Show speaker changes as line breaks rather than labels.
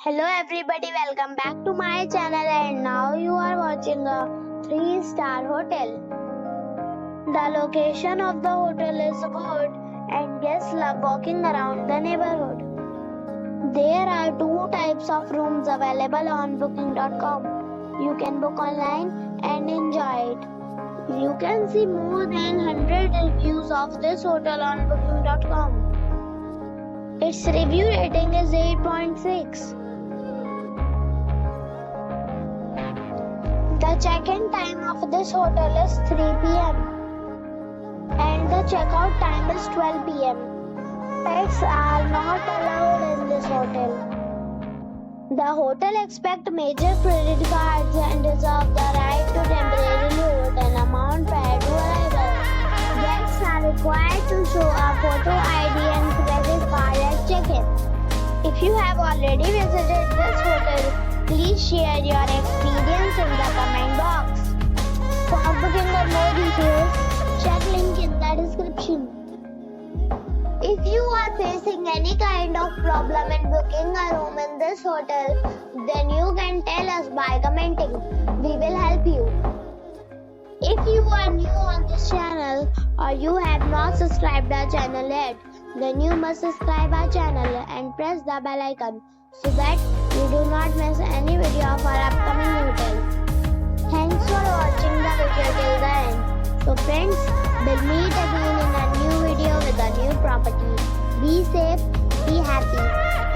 Hello everybody, welcome back to my channel and now you are watching a 3-star hotel. The location of the hotel is good and guests love walking around the neighborhood. There are 2 types of rooms available on booking.com. You can book online and enjoy it. You can see more than 100 reviews of this hotel on booking.com. Its review rating is 8.6. The check-in time of this hotel is 3 p.m. and the checkout time is 12 p.m. Pets are not allowed in this hotel. The hotel accepts major credit cards and reserves the right to temporarily hold an amount prior to arrival. Guests are required to show a photo ID and credit card at check-in. If you have already visited this hotel, please share your experience in the comment box. For booking or more details, check link in the description. If you are facing any kind of problem in booking a room in this hotel, then you can tell us by commenting. We will help you. If you are new on this channel or you have not subscribed our channel yet, then you must subscribe our channel and press the bell icon so that you do not miss any video of our upcoming hotel. Thanks for watching the video till the end. So friends, we'll meet again in a new video with a new property. Be safe, be happy.